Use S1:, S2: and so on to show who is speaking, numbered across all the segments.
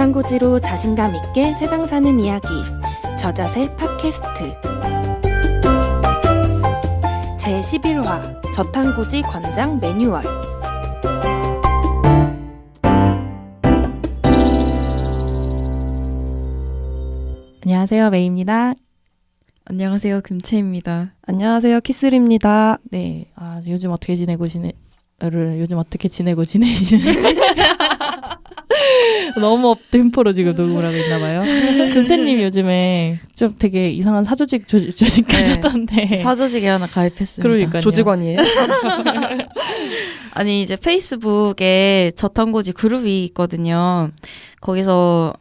S1: 저탄고지로 자신감 있게 세상 사는 이야기 저자세 팟캐스트 제11화 저탄고지 권장 매뉴얼.
S2: 안녕하세요, 메이입니다.
S3: 안녕하세요, 금채입니다.
S4: 안녕하세요, 키슬입니다.
S2: 네, 요즘 어떻게 지내고 지내시는지 너무 업템포로 지금 녹음을 하고 있나봐요. 금채님 요즘에 좀 되게 이상한 사조직 조직하셨던데.
S3: 네, 사조직에 하나 가입했습니다.
S2: 그러니까요.
S4: 조직원이에요?
S3: 아니 이제 페이스북에 저탄고지 그룹이 있거든요. 거기서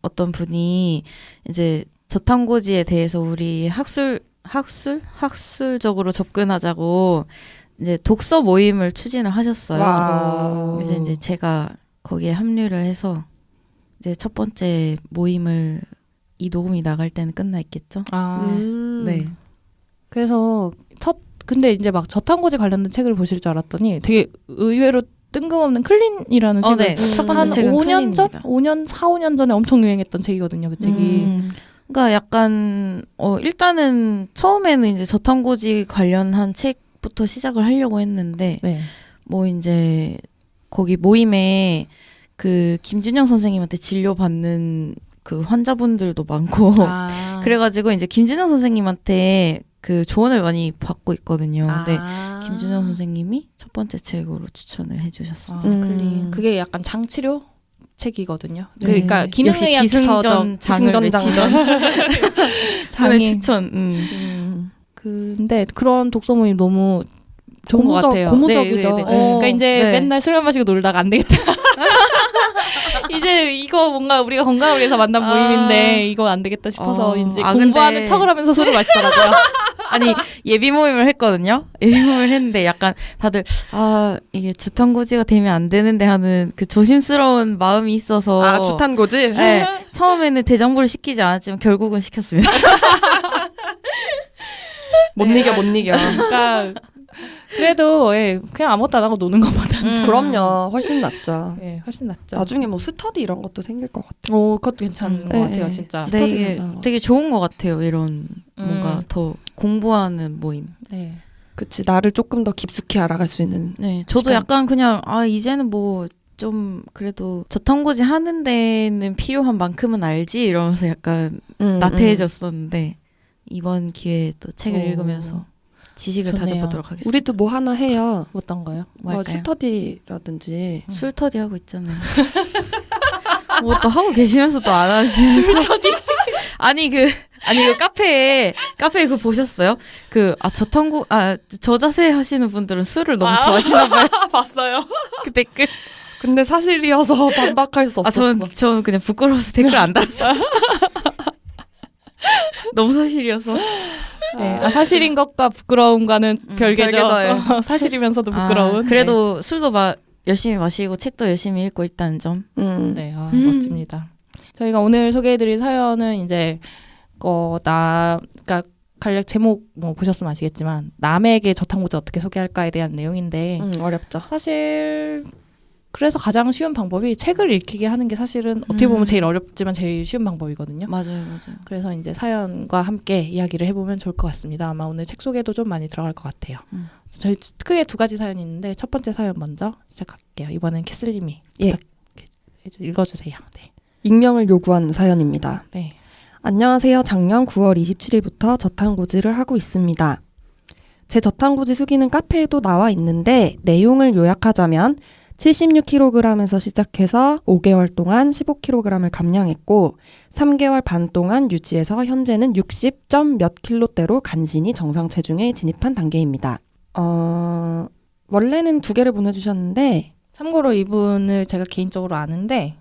S3: 어떤 분이 이제 저탄고지에 대해서 우리 학술적으로 접근하자고 이제 독서 모임을 추진을 하셨어요.
S4: 와.
S3: 그래서 이제 제가 거기에 합류를 해서 이제 첫 번째 모임을 이 녹음이 나갈 때는 끝나 있겠죠. 네.
S2: 그래서 근데 이제 막 저탄고지 관련된 책을 보실 줄 알았더니 되게 의외로 뜬금없는 클린이라는 책을
S3: 네. 첫 번째
S2: 한
S3: 책은
S2: 5년 전?
S3: 클린입니다.
S2: 5년 전에 엄청 유행했던 책이거든요, 그 책이.
S3: 그러니까 약간 일단은 처음에는 이제 저탄고지 관련한 책부터 시작을 하려고 했는데
S2: 네.
S3: 뭐 이제 거기 모임에 그 김준영 선생님한테 진료받는 그 환자분들도 많고 그래가지고 이제 김준영 선생님한테 그 조언을 많이 받고 있거든요. 근데 김준영 선생님이 첫 번째 책으로 추천을 해주셨습니다.
S2: 클린. 그게 약간 장치료 책이거든요.
S3: 네.
S2: 그러니까 기능의학
S3: 기승전 장을 외치던 장의 추천.
S2: 근데 그런 독서 모임 너무 좋은 것 같아요.
S4: 고무적이죠.
S2: 네. 그러니까 이제
S3: 네.
S2: 맨날 술만 마시고 놀다가 안 되겠다. 이제 이거 뭔가 우리가 건강을 위해서 만난 모임인데 이거 안 되겠다 싶어서 이제 공부하는
S3: 근데...
S2: 척을 하면서 술을 마시더라고요.
S3: 아니 예비 모임을 했거든요. 예비 모임을 했는데 약간 다들 이게 주탄고지가 되면 안 되는데 하는 그 조심스러운 마음이 있어서
S4: 주탄고지?
S3: 네, 처음에는 대정부를 시키지 않았지만 결국은 시켰습니다.
S4: 못 이겨.
S2: 그러니까 그래도 그냥 아무것도 안 하고 노는 것보다는
S4: 그럼요. 훨씬 낫죠.
S2: 훨씬 낫죠.
S4: 나중에 뭐 스터디 이런 것도 생길 것 같아요.
S2: 그것도 괜찮은 것 같아요, 진짜.
S3: 네, 이게
S4: 괜찮은 것
S3: 되게 좋은 것 같아요. 이런 뭔가 더 공부하는 모임.
S2: 네.
S4: 그치, 나를 조금 더 깊숙이 알아갈 수 있는.
S3: 네, 저도
S4: 시간이죠.
S3: 약간 그냥 이제는 뭐 좀 그래도 저탄고지 하는 데는 필요한 만큼은 알지 이러면서 약간 나태해졌었는데 이번 기회에 또 책을 읽으면서 지식을
S2: 좋네요.
S3: 다져보도록 하겠습니다.
S4: 우리도 뭐 하나 해요.
S2: 어떤 거요?
S3: 뭐 할까요?
S4: 스터디라든지.
S3: 술터디 하고 있잖아요. 뭐 또 하고 계시면서 또 안 하시는 술터디? 아니 그 카페에 그거 보셨어요? 저자세 하시는 분들은 술을 너무 좋아하시나 봐요.
S2: 봤어요.
S3: 그 댓글.
S4: 근데 사실이어서 반박할 수 없었어.
S3: 저는 그냥 부끄러워서 댓글 안 달았어요. 너무 사실이어서.
S2: 네, 사실인 것과 부끄러움과는 별개죠.
S4: 별개죠.
S2: 사실이면서도 부끄러운.
S3: 그래도 술도 열심히 마시고 책도 열심히 읽고 있다는 점.
S2: 네, 멋집니다. 저희가 오늘 소개해드릴 사연은 이제 그러니까 간략 제목 뭐 보셨으면 아시겠지만 남에게 저탄고지 어떻게 소개할까에 대한 내용인데
S4: 어렵죠.
S2: 사실 그래서 가장 쉬운 방법이 책을 읽히게 하는 게 사실은 어떻게 보면 제일 어렵지만 제일 쉬운 방법이거든요.
S3: 맞아요.
S2: 그래서 이제 사연과 함께 이야기를 해보면 좋을 것 같습니다. 아마 오늘 책 소개도 좀 많이 들어갈 것 같아요. 저희 크게 2가지 사연이 있는데 첫 번째 사연 먼저 시작할게요. 이번엔 키슬님이 읽어주세요. 네.
S4: 익명을 요구한 사연입니다.
S2: 네.
S4: 안녕하세요. 작년 9월 27일부터 저탄고지를 하고 있습니다. 제 저탄고지 수기는 카페에도 나와 있는데 내용을 요약하자면 76kg에서 시작해서 5개월 동안 15kg을 감량했고 3개월 반 동안 유지해서 현재는 60점 몇 킬로대로 간신히 정상 체중에 진입한 단계입니다. 원래는 2개를 보내주셨는데
S2: 참고로 이분을 제가 개인적으로 아는데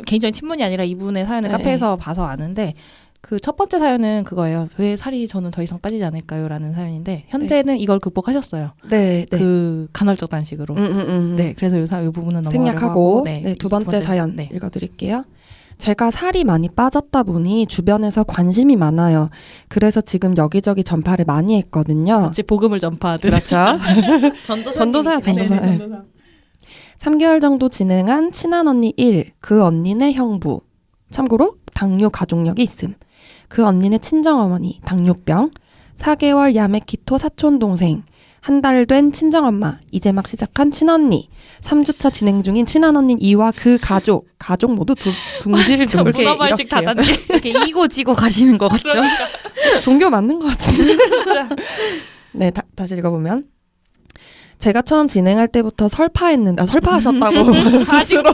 S2: 개인적인 친분이 아니라 이분의 사연을 카페에서 봐서 아는데 그 첫 번째 사연은 그거예요. 왜 살이 저는 더 이상 빠지지 않을까요? 라는 사연인데 현재는 이걸 극복하셨어요.
S4: 네.
S2: 그 간헐적 단식으로. 네, 그래서 이 부분은
S4: 생략하고
S2: 넘어가고
S4: 두 번째 사연 읽어드릴게요. 제가 살이 많이 빠졌다 보니 주변에서 관심이 많아요. 그래서 지금 여기저기 전파를 많이 했거든요.
S2: 복음을 전파하듯.
S4: 그렇죠.
S3: 전도사요.
S4: 네. 3개월 정도 진행한 친한 언니 1, 그 언니네 형부. 참고로 당뇨 가족력이 있음. 그 언니네 친정어머니, 당뇨병. 4개월 야메키토 사촌동생. 한 달 된 친정엄마, 이제 막 시작한 친언니, 3주차 진행 중인 친한 언니 2와 그 가족 모두 둥실둥실
S2: 문어발식 다단계.
S3: 이렇게 이고 지고 가시는 것 같죠?
S4: 종교 맞는 것 같은데.
S2: 진짜.
S4: 네, 다시 읽어보면. 제가 처음 진행할 때부터 설파했는데, 설파하셨다고.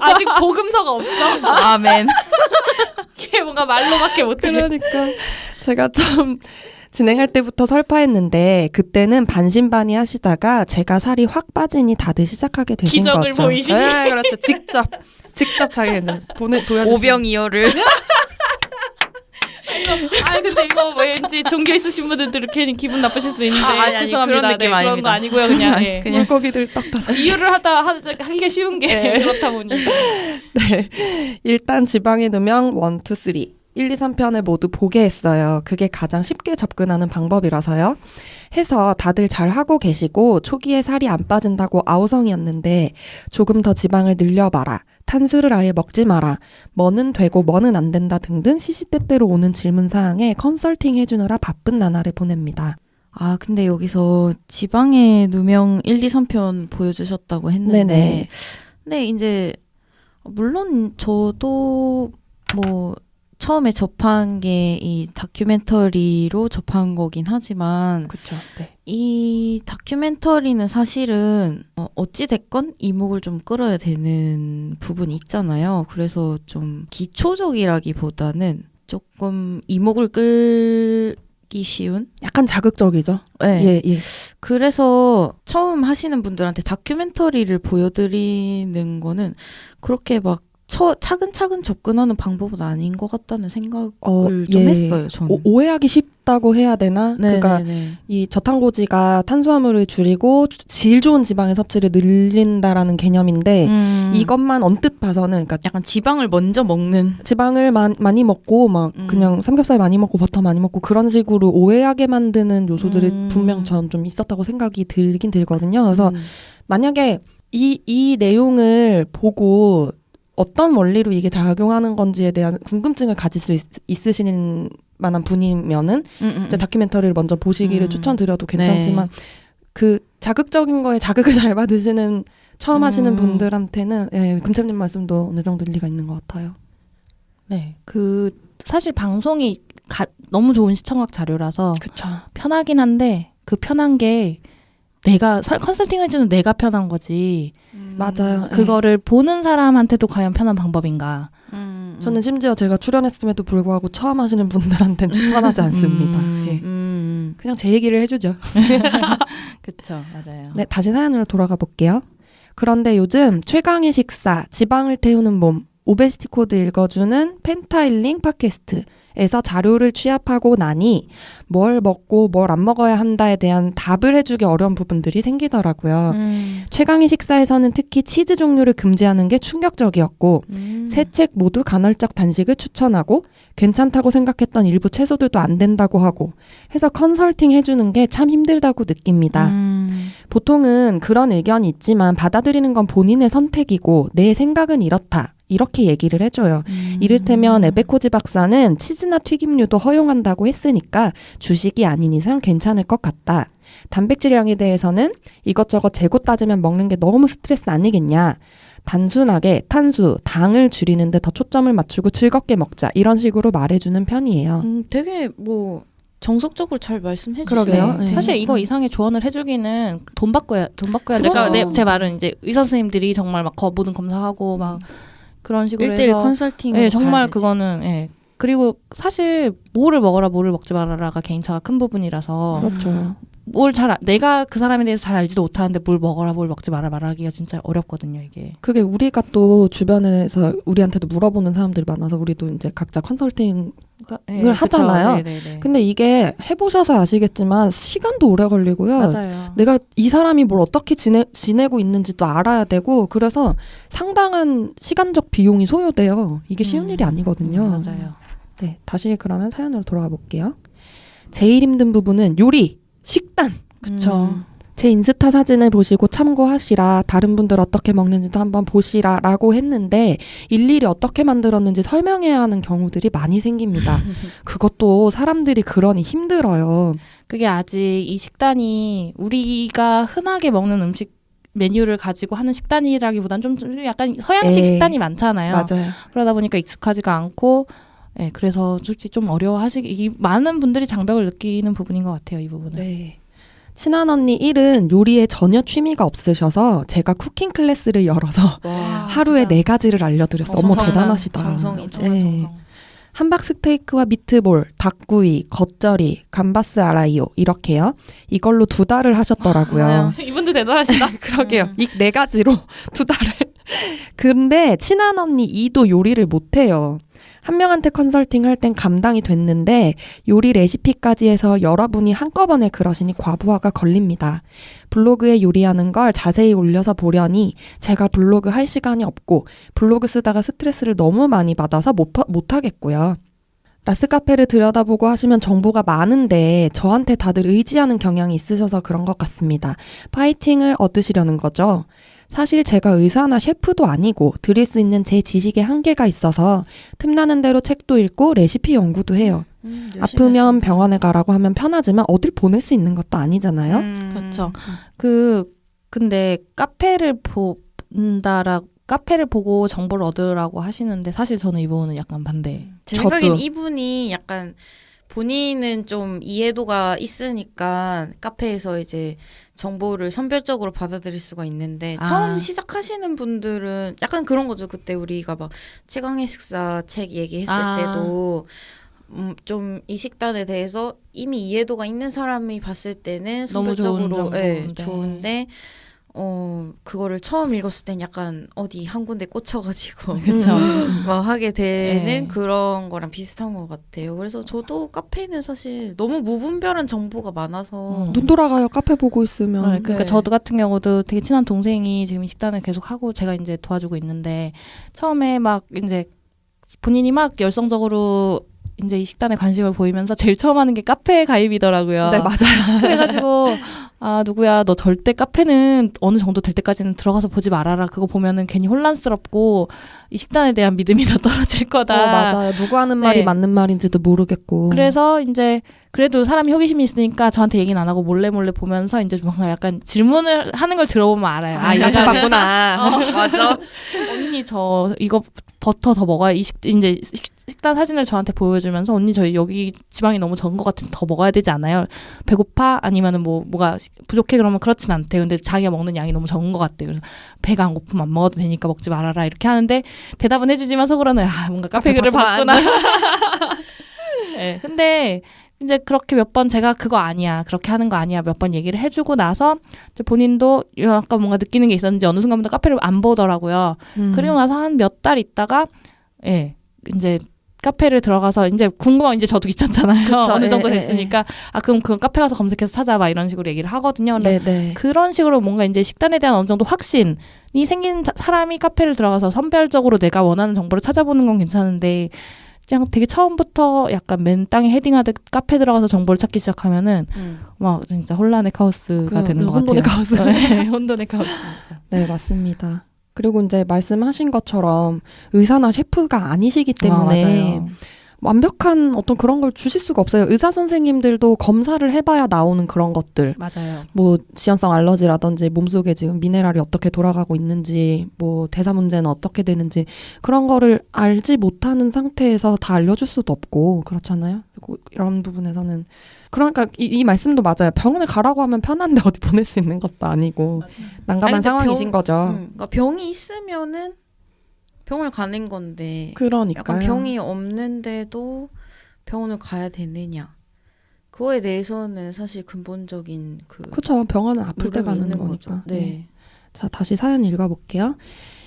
S2: 아직 복음서가 없어.
S3: 아멘.
S2: 이게 뭔가 말로밖에 못해.
S4: 그러니까. 제가 처음 진행할 때부터 설파했는데, 그때는 반신반의 하시다가 제가 살이 확 빠지니 다들 시작하게 되신
S2: 기적을
S4: 거죠.
S2: 보이시니.
S4: 네, 그렇죠. 직접 자기가 이제 보여주신.
S3: 오병이어를.
S2: 근데 이거 왠지 종교 있으신 분들 괜히 기분 나쁘실 수 있는데
S3: 아니,
S2: 죄송합니다.
S3: 그런 느낌
S2: 그런 거
S3: 아닙니다.
S2: 아니고요. 그냥 예.
S4: 물고기들 떡다섯.
S2: 이유를 하기 쉬운 게 그렇다 보니까.
S4: 네. 일단 지방의 누명 1, 2, 3. 1, 2, 3편을 모두 보게 했어요. 그게 가장 쉽게 접근하는 방법이라서요. 해서 다들 잘 하고 계시고 초기에 살이 안 빠진다고 아우성이었는데 조금 더 지방을 늘려봐라. 탄수를 아예 먹지 마라. 뭐는 되고 뭐는 안 된다 등등 시시때때로 오는 질문사항에 컨설팅 해주느라 바쁜 나날을 보냅니다.
S3: 아, 근데 여기서 지방의 누명 1, 2, 3편 보여주셨다고 했는데
S4: 네네.
S3: 근데 이제 물론 저도 뭐 처음에 접한 게 이 다큐멘터리로 접한 거긴 하지만
S2: 그렇죠. 네.
S3: 이 다큐멘터리는 사실은 어찌됐건 이목을 좀 끌어야 되는 부분이 있잖아요. 그래서 좀 기초적이라기보다는 조금 이목을 끌기 쉬운?
S4: 약간 자극적이죠.
S3: 네.
S4: 예.
S3: 그래서 처음 하시는 분들한테 다큐멘터리를 보여드리는 거는 그렇게 막 차근차근 접근하는 방법은 아닌 것 같다는 생각을 좀 했어요. 저는.
S4: 오해하기 쉽다고 해야 되나? 그러니까 이 저탄고지가 탄수화물을 줄이고 질 좋은 지방의 섭취를 늘린다라는 개념인데 이것만 언뜻 봐서는 그러니까
S3: 약간 지방을 먼저 먹는
S4: 지방을 많이 먹고 막 그냥 삼겹살 많이 먹고 버터 많이 먹고 그런 식으로 오해하게 만드는 요소들이 분명 전 좀 있었다고 생각이 들긴 들거든요. 그래서 만약에 이 내용을 보고 어떤 원리로 이게 작용하는 건지에 대한 궁금증을 가질 수 있으신 만한 분이면은 이제 다큐멘터리를 먼저 보시기를 추천드려도 괜찮지만 그 자극적인 거에 자극을 잘 받으시는 처음 하시는 분들한테는 금채님 말씀도 어느 정도 일리가 있는 것 같아요.
S2: 네, 사실 방송이 너무 좋은 시청각 자료라서
S4: 그쵸.
S2: 편하긴 한데 그 편한 게 내가 컨설팅 해주는 내가 편한 거지.
S4: 맞아요.
S2: 그거를 보는 사람한테도 과연 편한 방법인가?
S4: 저는 심지어 제가 출연했음에도 불구하고 처음 하시는 분들한테는 추천하지 않습니다. 그냥 제 얘기를 해주죠.
S2: 그쵸, 맞아요.
S4: 네, 다시 사연으로 돌아가 볼게요. 그런데 요즘 최강의 식사, 지방을 태우는 몸, 오베시티 코드 읽어주는 펜타일링 팟캐스트에서 자료를 취합하고 나니 뭘 먹고 뭘 안 먹어야 한다에 대한 답을 해주기 어려운 부분들이 생기더라고요. 최강의 식사에서는 특히 치즈 종류를 금지하는 게 충격적이었고 세 책 모두 간헐적 단식을 추천하고 괜찮다고 생각했던 일부 채소들도 안 된다고 하고 해서 컨설팅 해주는 게 참 힘들다고 느낍니다. 보통은 그런 의견이 있지만 받아들이는 건 본인의 선택이고 내 생각은 이렇다. 이렇게 얘기를 해줘요. 이를테면 에베코지 박사는 치즈나 튀김류도 허용한다고 했으니까 주식이 아닌 이상 괜찮을 것 같다. 단백질량에 대해서는 이것저것 재고 따지면 먹는 게 너무 스트레스 아니겠냐. 단순하게 탄수, 당을 줄이는 데 더 초점을 맞추고 즐겁게 먹자. 이런 식으로 말해주는 편이에요.
S3: 되게 정석적으로 잘 말씀해
S4: 그러게요.
S3: 주시네요.
S4: 네.
S2: 사실 이거 이상의 조언을 해주기는 돈 바꿔야
S3: 그쵸.
S2: 제 말은 이제 의사 선생님들이 정말 막 모든 검사하고 막 그런 식으로
S3: 1대1
S2: 해서
S3: 컨설팅으로
S2: 네, 정말
S3: 가야 되지.
S2: 그거는 그리고 사실 뭐를 먹어라 뭐를 먹지 말아라가 개인차가 큰 부분이라서
S4: 그렇죠.
S2: 내가 그 사람에 대해서 잘 알지도 못하는데 뭘 먹어라 뭘 먹지 마라 말하기가 진짜 어렵거든요 이게.
S4: 그게 우리가 또 주변에서 우리한테도 물어보는 사람들이 많아서 우리도 이제 각자 컨설팅을 하잖아요.
S2: 네네네.
S4: 근데 이게 해보셔서 아시겠지만 시간도 오래 걸리고요.
S2: 맞아요.
S4: 내가 이 사람이 뭘 어떻게 지내고 있는지도 알아야 되고 그래서 상당한 시간적 비용이 소요돼요. 이게 쉬운 일이 아니거든요.
S2: 맞아요.
S4: 네, 다시 그러면 사연으로 돌아가 볼게요. 제일 힘든 부분은 요리, 식단.
S2: 그쵸.
S4: 제 인스타 사진을 보시고 참고하시라, 다른 분들 어떻게 먹는지도 한번 보시라 라고 했는데 일일이 어떻게 만들었는지 설명해야 하는 경우들이 많이 생깁니다. 그것도 사람들이 그러니 힘들어요.
S2: 그게 아직 이 식단이 우리가 흔하게 먹는 음식 메뉴를 가지고 하는 식단이라기보단 좀 약간 서양식
S4: 네.
S2: 식단이 많잖아요.
S4: 맞아요.
S2: 그러다 보니까 익숙하지가 않고, 그래서 솔직히 좀 많은 분들이 장벽을 느끼는 부분인 것 같아요, 이 부분은.
S4: 네. 친한 언니 1은 요리에 전혀 취미가 없으셔서 제가 쿠킹 클래스를 열어서 하루에 4가지를 알려드렸어요. 어머,
S2: 정성이다.
S4: 대단하시다.
S3: 정성이다.
S2: 정말
S4: 네.
S2: 정성.
S4: 함박 스테이크와 미트볼, 닭구이, 겉절이, 감바스 아라이오 이렇게요. 이걸로 2달을 하셨더라고요.
S2: 이분들 대단하시다.
S4: 그러게요. 이 4가지로 2달을. 근데 친한 언니 2도 요리를 못해요. 한 명한테 컨설팅 할 땐 감당이 됐는데 요리 레시피까지 해서 여러분이 한꺼번에 그러시니 과부하가 걸립니다. 블로그에 요리하는 걸 자세히 올려서 보려니 제가 블로그 할 시간이 없고 블로그 쓰다가 스트레스를 너무 많이 받아서 못하겠고요. 라스카페를 들여다보고 하시면 정보가 많은데 저한테 다들 의지하는 경향이 있으셔서 그런 것 같습니다. 파이팅을 얻으시려는 거죠. 사실 제가 의사나 셰프도 아니고 드릴 수 있는 제 지식에 한계가 있어서 틈나는 대로 책도 읽고 레시피 연구도 해요. 아프면 병원에 가라고 하면 편하지만 어딜 보낼 수 있는 것도 아니잖아요.
S2: 그렇죠. 근데 카페를 보고 정보를 얻으라고 하시는데 사실 저는 이 부분은 약간 반대.
S3: 제
S4: 저도.
S3: 생각엔 이분이 약간 본인은 좀 이해도가 있으니까 카페에서 이제 정보를 선별적으로 받아들일 수가 있는데 처음 시작하시는 분들은 약간 그런 거죠. 그때 우리가 막 최강의 식사 책 얘기했을 때도 좀 이 식단에 대해서 이미 이해도가 있는 사람이 봤을 때는
S2: 너무
S3: 선별적으로
S2: 좋은
S3: 좋은데 그거를 처음 읽었을 땐 약간 어디 한 군데 꽂혀가지고
S2: 그렇죠.
S3: 막 하게 되는
S2: 네.
S3: 그런 거랑 비슷한 것 같아요. 그래서 저도 카페는 사실 너무 무분별한 정보가 많아서
S4: 눈 돌아가요. 카페 보고 있으면.
S2: 그러니까
S3: 네.
S2: 저도 같은 경우도 되게 친한 동생이 지금 이 식단을 계속 하고 제가 이제 도와주고 있는데 처음에 막 이제 본인이 막 열성적으로 이제 이 식단에 관심을 보이면서 제일 처음 하는 게 카페 가입이더라고요.
S4: 네, 맞아요.
S2: 그래가지고 누구야 너 절대 카페는 어느 정도 될 때까지는 들어가서 보지 말아라. 그거 보면은 괜히 혼란스럽고 이 식단에 대한 믿음이 더 떨어질 거다.
S4: 맞아요. 누구 하는 말이
S2: 네.
S4: 맞는 말인지도 모르겠고.
S2: 그래서 이제 그래도 사람이 호기심이 있으니까 저한테 얘기는 안 하고 몰래 보면서 이제 뭔가 약간 질문을 하는 걸 들어보면 알아요.
S4: 이렇게 봤구나.
S2: 맞아. 언니 저 이거 버터 더 먹어야 이제 식단 사진을 저한테 보여주면서 언니 저희 여기 지방이 너무 적은 것 같은데 더 먹어야 되지 않아요? 배고파? 아니면은 뭐가 부족해? 그러면 그렇진 않대. 근데 자기가 먹는 양이 너무 적은 것 같대. 그래서 배가 안 고프면 안 먹어도 되니까 먹지 말아라 이렇게 하는데 대답은 해주지만 속으로는 뭔가 카페 글을 봤구나. 네, 근데 이제 그렇게 몇 번 제가 그거 아니야 그렇게 하는 거 아니야 몇 번 얘기를 해주고 나서 이제 본인도 약간 뭔가 느끼는 게 있었는지 어느 순간부터 카페를 안 보더라고요. 그리고 나서 한 몇 달 있다가 이제 카페를 들어가서 이제 궁금하면 이제 저도 귀찮잖아요.
S4: 그쵸,
S2: 어느 정도 됐으니까 그럼 그 카페 가서 검색해서 찾아봐 이런 식으로 얘기를 하거든요.
S4: 네네.
S2: 그런 식으로 뭔가 이제 식단에 대한 어느 정도 확신이 생긴 사람이 카페를 들어가서 선별적으로 내가 원하는 정보를 찾아보는 건 괜찮은데 그냥 되게 처음부터 약간 맨 땅에 헤딩하듯 카페 들어가서 정보를 찾기 시작하면은 막 진짜 혼란의 카오스가 되는 것
S4: 혼돈의
S2: 같아요.
S4: 카오스.
S2: 네, 혼돈의 카오스 진짜.
S4: 네, 맞습니다. 그리고 이제 말씀하신 것처럼 의사나 셰프가 아니시기 때문에
S2: 맞아요.
S4: 완벽한 어떤 그런 걸 주실 수가 없어요. 의사 선생님들도 검사를 해봐야 나오는 그런 것들.
S2: 맞아요.
S4: 뭐 지연성 알러지라든지 몸속에 지금 미네랄이 어떻게 돌아가고 있는지, 뭐 대사 문제는 어떻게 되는지 그런 거를 알지 못하는 상태에서 다 알려줄 수도 없고 그렇잖아요. 그리고 이런 부분에서는 그러니까 이 말씀도 맞아요. 병원에 가라고 하면 편한데 어디 보낼 수 있는 것도 아니고 난감한
S3: 근데
S4: 상황이신 거죠.
S3: 그러니까 병이 있으면은 병을 가는 건데
S4: 그러니까요.
S3: 약간 병이 없는데도 병원을 가야 되느냐 그거에 대해서는 사실 근본적인
S4: 그렇죠. 병원은 아플 때
S3: 물음이
S4: 가는
S3: 있는
S4: 거니까.
S3: 거죠. 네.
S4: 자, 다시 사연 읽어볼게요.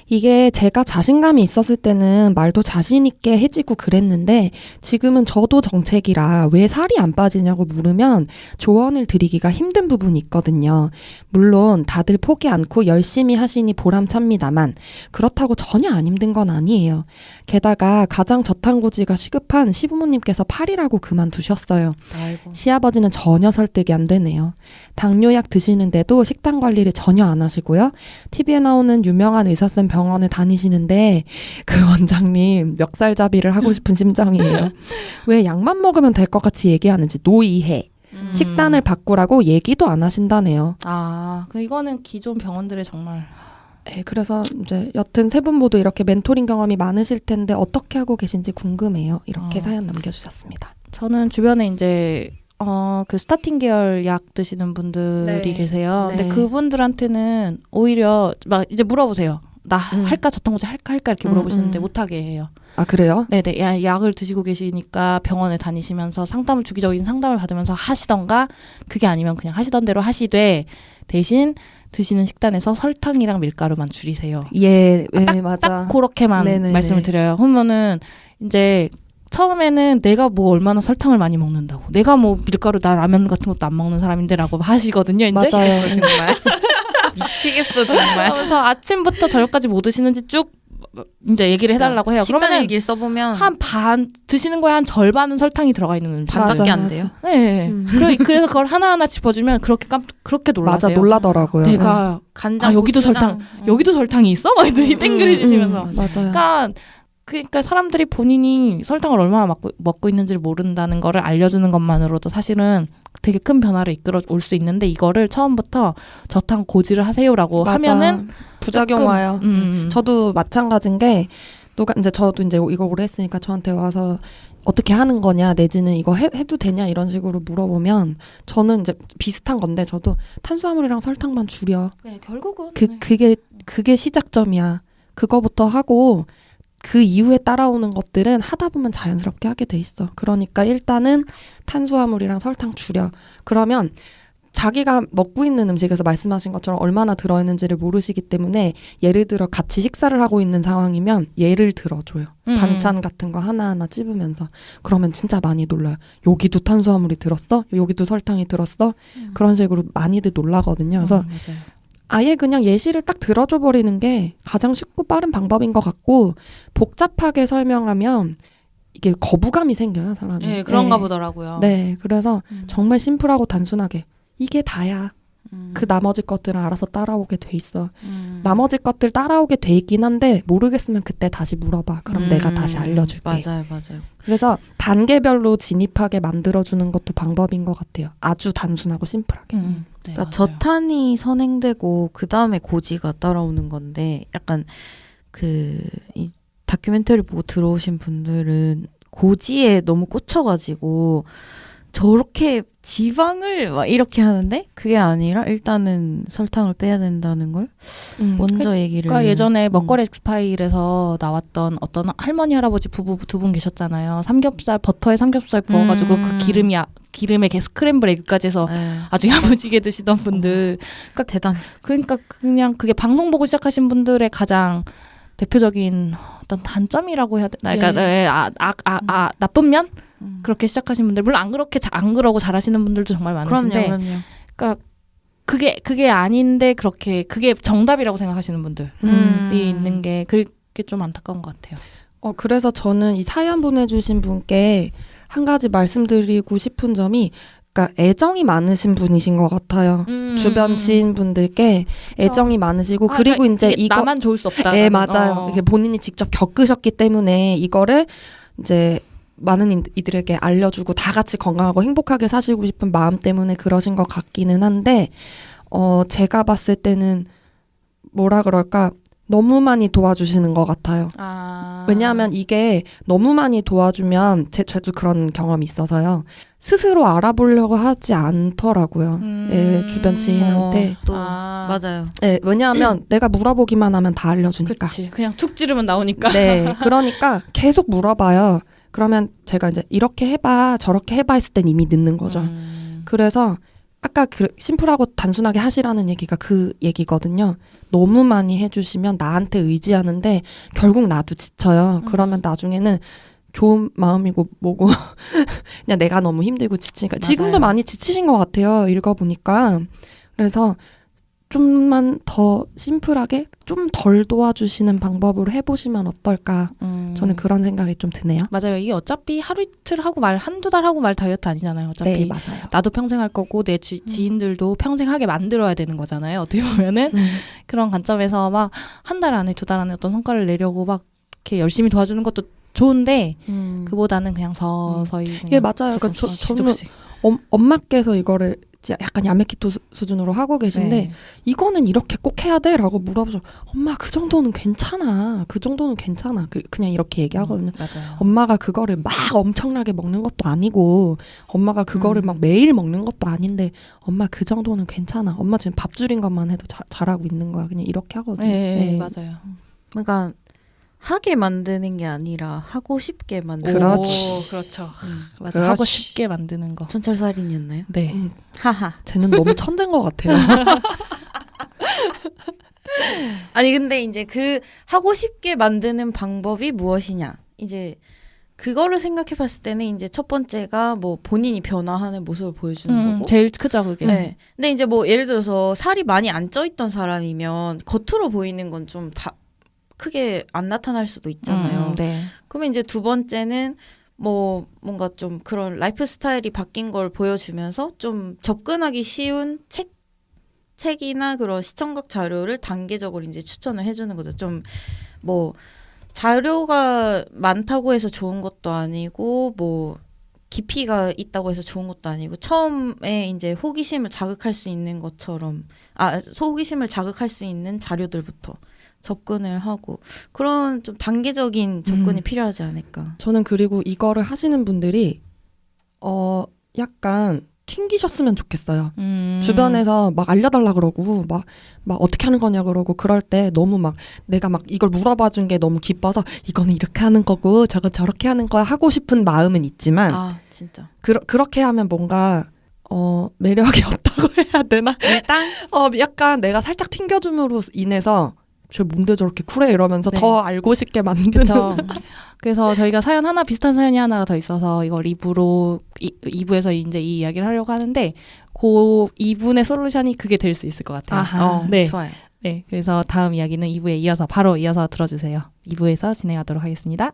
S4: 이게 제가 자신감이 있었을 때는 말도 자신 있게 해지고 그랬는데 지금은 저도 정책이라 왜 살이 안 빠지냐고 물으면 조언을 드리기가 힘든 부분이 있거든요. 물론 다들 포기 않고 열심히 하시니 보람찹니다만 그렇다고 전혀 안 힘든 건 아니에요. 게다가 가장 저탄고지가 시급한 시부모님께서 8이라고 그만두셨어요.
S3: 아이고.
S4: 시아버지는 전혀 설득이 안 되네요. 당뇨약 드시는데도 식단 관리를 전혀 안 하시고요. TV에 나오는 유명한 의사쌤 병원에 다니시는데 그 원장님 멱살잡이를 하고 싶은 심정이에요. 왜 약만 먹으면 될 것 같이 얘기하는지 노이해. 식단을 바꾸라고 얘기도 안 하신다네요.
S2: 이거는 기존 병원들의 정말
S4: 네, 그래서 이제 여튼 세 분 모두 이렇게 멘토링 경험이 많으실 텐데 어떻게 하고 계신지 궁금해요. 이렇게 사연 남겨주셨습니다.
S2: 저는 주변에 이제 그 스타틴 계열 약 드시는 분들이
S4: 네.
S2: 계세요.
S4: 네.
S2: 근데 그분들한테는 오히려 막 이제 물어보세요. 나 할까 저탄고지 할까 이렇게 물어보시는데 못하게 해요.
S4: 아 그래요?
S2: 네네. 약을 드시고 계시니까 병원에 다니시면서 주기적인 상담을 받으면서 하시던가 그게 아니면 그냥 하시던 대로 하시되 대신 드시는 식단에서 설탕이랑 밀가루만 줄이세요.
S4: 예, 네, 맞아.
S2: 딱 그렇게만
S4: 네네네.
S2: 말씀을 드려요. 그러면은 이제 처음에는 내가 뭐 얼마나 설탕을 많이 먹는다고 내가 뭐 밀가루 나 라면 같은 것도 안 먹는 사람인데라고 하시거든요. 이제.
S4: 맞아요.
S3: 정말. 미치겠어 정말.
S2: 그래서 아침부터 저녁까지 뭐 드시는지 쭉 이제 얘기를 해달라고 해요.
S3: 식단
S2: 그러면은
S3: 일기를 써보면
S2: 한 반 드시는 거에 한 절반은 설탕이 들어가 있는 음식.
S3: 반밖에
S4: 맞아,
S3: 안
S4: 맞아.
S3: 돼요.
S2: 네. 그래서 그걸 하나하나 짚어주면 그렇게 놀라세요.
S4: 맞아, 놀라더라고요.
S2: 내가
S3: 간장,
S2: 여기도
S3: 고추장.
S2: 여기도 설탕이 있어? 막 이러더니 땡그레지시면서.
S4: 맞아요.
S2: 그러니까 사람들이 본인이 설탕을 얼마나 먹고 있는지를 모른다는 거를 알려주는 것만으로도 사실은 되게 큰 변화를 이끌어 올 수 있는데 이거를 처음부터 저탄 고지를 하세요라고
S4: 맞아.
S2: 하면은
S4: 부작용
S2: 조금,
S4: 와요. 저도 마찬가지인 게 저도 이제 이걸 오래 했으니까 저한테 와서 어떻게 하는 거냐 내지는 이거 해도 되냐 이런 식으로 물어보면 저는 이제 비슷한 건데 저도 탄수화물이랑 설탕만 줄여.
S2: 네, 결국은
S4: 그게 시작점이야. 그거부터 하고 그 이후에 따라오는 것들은 하다 보면 자연스럽게 하게 돼 있어. 그러니까 일단은 탄수화물이랑 설탕 줄여. 그러면 자기가 먹고 있는 음식에서 말씀하신 것처럼 얼마나 들어있는지를 모르시기 때문에 예를 들어 같이 식사를 하고 있는 상황이면 예를 들어줘요. 반찬 같은 거 하나하나 찝으면서. 그러면 진짜 많이 놀라요. 여기도 탄수화물이 들었어? 여기도 설탕이 들었어? 그런 식으로 많이들 놀라거든요. 그래서
S2: 맞아요.
S4: 아예 그냥 예시를 딱 들어줘 버리는 게 가장 쉽고 빠른 방법인 것 같고 복잡하게 설명하면 이게 거부감이 생겨요, 사람이.
S2: 네, 그런가 보더라고요.
S4: 네, 그래서 정말 심플하고 단순하게 이게 다야. 그 나머지 것들은 알아서 따라오게 돼 있어. 나머지 것들 따라오게 돼 있긴 한데 모르겠으면 그때 다시 물어봐. 그럼 내가 다시 알려줄게.
S3: 맞아요.
S4: 그래서 단계별로 진입하게 만들어주는 것도 방법인 것 같아요. 아주 단순하고 심플하게.
S2: 네,
S3: 그러니까
S2: 맞아요.
S3: 저탄이 선행되고 그 다음에 고지가 따라오는 건데 약간 이 다큐멘터리 보고 들어오신 분들은 고지에 너무 꽂혀가지고 저렇게 지방을 막 이렇게 하는데 그게 아니라 일단은 설탕을 빼야 된다는 걸 먼저 얘기를.
S2: 그러니까 예전에 먹거리 엑스파일에서 나왔던 어떤 할머니 할아버지 부부 두 분 계셨잖아요. 버터에 삼겹살 구워가지고 그 기름에 이렇게 스크램블 에그까지 해서 아주 야무지게 드시던 분들. 그러니까 그러니까 그냥 그게 방송 보고 시작하신 분들의 가장 대표적인 어떤 단점이라고 해야 되나? 그러니까 나쁜 면? 그렇게 시작하신 분들, 물론 안 그러고 잘하시는 분들도 정말 많으신데,
S3: 그럼요.
S2: 그러니까 그게 아닌데 그게 정답이라고 생각하시는 분들이 있는 게 그게 좀 안타까운 것 같아요.
S4: 그래서 저는 이 사연 보내주신 분께 한 가지 말씀드리고 싶은 점이, 그러니까 애정이 많으신 분이신 것 같아요. 주변 지인분들께 애정이 많으시고, 그리고
S2: 그러니까
S4: 이제 이거
S2: 나만 좋을 수 없다.
S4: 네, 맞아요. 이게 본인이 직접 겪으셨기 때문에 이거를 이제 많은 이들에게 알려주고 다 같이 건강하고 행복하게 사시고 싶은 마음 때문에 그러신 것 같기는 한데, 제가 봤을 때는 뭐라 그럴까, 너무 많이 도와주시는 것 같아요. 왜냐하면 이게 너무 많이 도와주면 저도 그런 경험이 있어서요. 스스로 알아보려고 하지 않더라고요. 예, 주변 지인한테.
S3: 맞아요.
S4: 네, 왜냐하면 내가 물어보기만 하면 다 알려주니까.
S2: 그치. 그냥 툭 찌르면 나오니까.
S4: 네, 그러니까 계속 물어봐요. 그러면 제가 이제 이렇게 해봐, 저렇게 해봐 했을 땐 이미 늦는 거죠. 그래서 아까 그 심플하고 단순하게 하시라는 얘기가 그 얘기거든요. 너무 많이 해주시면 나한테 의지하는데 결국 나도 지쳐요. 그러면 나중에는 좋은 마음이고 뭐고 그냥 내가 너무 힘들고 지치니까. 지금도 많이 지치신 것 같아요. 읽어보니까. 그래서 좀만 더 심플하게 좀 덜 도와주시는 방법으로 해보시면 어떨까. 저는 그런 생각이 좀 드네요.
S2: 맞아요. 이게 어차피 하루 이틀 하고 말, 한두 달 하고 말 다이어트 아니잖아요. 어차피
S4: 네, 맞아요.
S2: 나도 평생 할 거고 내 지인들도 평생 하게 만들어야 되는 거잖아요. 어떻게 보면은 그런 관점에서 막 한 달 안에 두 달 안에 어떤 성과를 내려고 막 이렇게 열심히 도와주는 것도 좋은데 그보다는 그냥 서서히 그냥
S4: 예, 맞아요. 그러니까 저는 엄마께서 이거를 약간 야매키토 수준으로 하고 계신데
S2: 네.
S4: 이거는 이렇게 꼭 해야 돼? 라고 물어보죠. 엄마 그 정도는 괜찮아. 그 정도는 괜찮아. 그냥 이렇게 얘기하거든요.
S2: 맞아요.
S4: 엄마가 그거를 막 엄청나게 먹는 것도 아니고 엄마가 그거를 막 매일 먹는 것도 아닌데 엄마 그 정도는 괜찮아. 엄마 지금 밥 줄인 것만 해도 잘하고 있는 거야. 그냥 이렇게 하거든요.
S2: 네,
S4: 네.
S2: 맞아요.
S3: 그러니까 하게 만드는 게 아니라 하고 싶게 만드는
S4: 그렇지.
S2: 오, 그렇죠. 맞아.
S4: 그렇지.
S2: 하고 싶게 만드는 거.
S3: 촌철살인이었나요?
S2: 네.
S3: 하하.
S4: 쟤는 너무 천재인 것 같아요.
S3: 아니 근데 이제 그 하고 싶게 만드는 방법이 무엇이냐 이제 그거를 생각해봤을 때는 이제 첫 번째가 뭐 본인이 변화하는 모습을 보여주는 거고
S2: 제일 크죠 그게.
S3: 네. 근데 이제 뭐 예를 들어서 살이 많이 안 쪄 있던 사람이면 겉으로 보이는 건 좀 다 크게 안 나타날 수도 있잖아요.
S2: 네.
S3: 그러면 이제 두 번째는 뭐 뭔가 좀 그런 라이프 스타일이 바뀐 걸 보여주면서 좀 접근하기 쉬운 책이나 그런 시청각 자료를 단계적으로 이제 추천을 해주는 거죠. 좀 뭐 자료가 많다고 해서 좋은 것도 아니고 뭐 깊이가 있다고 해서 좋은 것도 아니고 처음에 이제 호기심을 자극할 수 있는 것처럼 호기심을 자극할 수 있는 자료들부터 접근을 하고 그런 좀 단계적인 접근이 필요하지 않을까.
S4: 저는 그리고 이거를 하시는 분들이 약간 튕기셨으면 좋겠어요. 주변에서 막 알려달라 그러고 막 어떻게 하는 거냐 그러고 그럴 때 너무 막 내가 막 이걸 물어봐 준 게 너무 기뻐서 이거는 이렇게 하는 거고 저건 저렇게 하는 거야 하고 싶은 마음은 있지만
S3: 진짜
S4: 그렇게 하면 뭔가 매력이 없다고 해야 되나?
S3: 일단
S4: 약간 내가 살짝 튕겨줌으로 인해서 저 뭔데 저렇게 쿨해 이러면서
S2: 네.
S4: 더 알고 싶게 만드는.
S2: 그렇죠. 그래서 저희가 사연 하나 비슷한 사연이 하나가 더 있어서 이걸 2부에서 이제 이 이야기를 하려고 하는데 그 2분의 솔루션이 그게 될 수 있을 것 같아요.
S4: 아하.
S2: 네.
S3: 좋아요.
S2: 네. 그래서 다음 이야기는 2부에 바로 이어서 들어주세요. 2부에서 진행하도록 하겠습니다.